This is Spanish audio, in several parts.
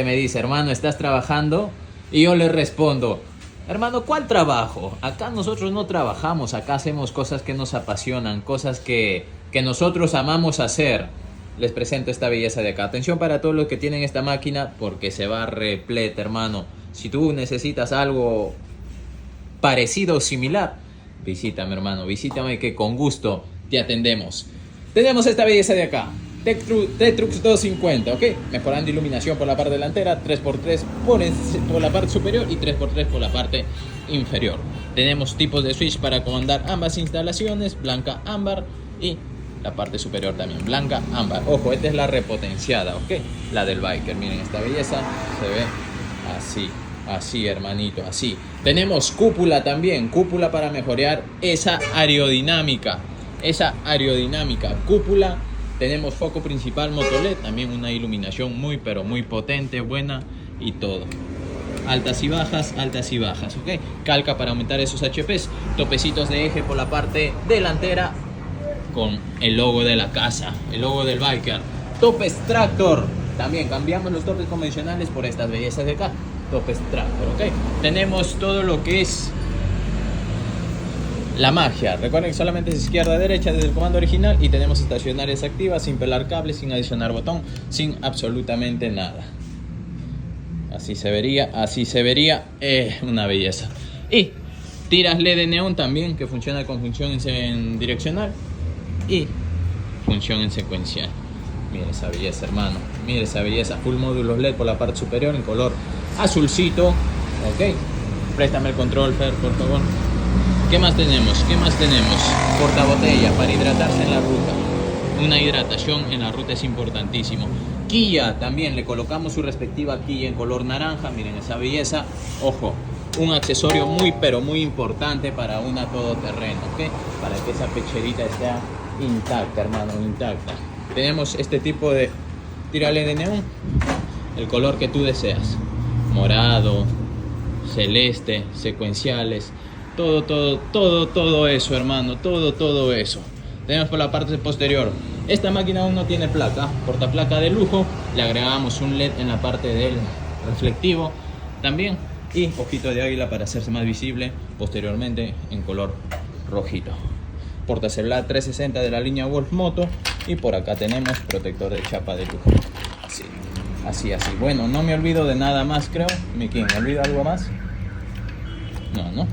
me dice, hermano, ¿estás trabajando? Y yo le respondo, hermano, ¿cuál trabajo? Acá nosotros no trabajamos, acá hacemos cosas que nos apasionan, cosas que nosotros amamos hacer. Les presento esta belleza de acá. Atención para todos los que tienen esta máquina, porque se va repleta, hermano. Si tú necesitas algo parecido o similar, visítame, hermano, visítame, que con gusto te atendemos. Tenemos esta belleza de acá, T-Trux 250, ¿ok? Mejorando iluminación por la parte delantera, 3x3 por la parte superior y 3x3 por la parte inferior. Tenemos tipos de switch para comandar ambas instalaciones, blanca, ámbar, y la parte superior también, blanca, ámbar. Ojo, esta es la repotenciada, ¿ok? La del biker, miren esta belleza, se ve así. Así, hermanito, así. Tenemos cúpula también, cúpula para mejorar esa aerodinámica. Cúpula. Tenemos foco principal motoled, también una iluminación muy pero muy potente, buena y todo. Altas y bajas, ¿ok? Calca para aumentar esos HPs. Topecitos de eje por la parte delantera con el logo de la casa, el logo del biker. Topes tractor. También cambiamos los topes convencionales por estas bellezas de acá. Topes tractor, ok. Tenemos todo lo que es la magia. Recuerden que solamente es izquierda derecha desde el comando original, y tenemos estacionarias activas sin pelar cables, sin adicionar botón, sin absolutamente nada. Así se vería, una belleza. Y tiras LED de neón también, que funciona con función en direccional y función en secuencial. Mira esa belleza, hermano. Mira esa belleza. Full módulos LED por la parte superior en color azulcito. Ok. Préstame el control, Fer, por favor. ¿Qué más tenemos? Portabotella para hidratarse en la ruta. Una hidratación en la ruta es importantísimo. Quilla también. Le colocamos su respectiva quilla en color naranja. Miren esa belleza. Ojo. Un accesorio muy pero muy importante para una todoterreno. Ok. Para que esa pecherita esté intacta, hermano. Intacta. Tenemos este tipo de tírale de neón, el color que tú deseas, morado, celeste, secuenciales, todo eso, hermano, todo eso. Tenemos por la parte posterior, esta máquina aún no tiene placa, portaplaca de lujo, le agregamos un LED en la parte del reflectivo también, y ojito de águila para hacerse más visible posteriormente en color rojito. Portacelular 360 de la línea Wolf Moto, y por acá tenemos protector de chapa de lujo. Así. Bueno, no me olvido de nada más, creo. ¿Me olvido algo más? No.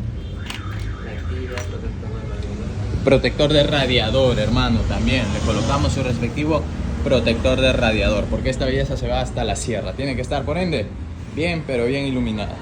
Protector de radiador, hermano, también. Le colocamos su respectivo protector de radiador, porque esta belleza se va hasta la sierra. Tiene que estar, por ende, bien, pero bien iluminada.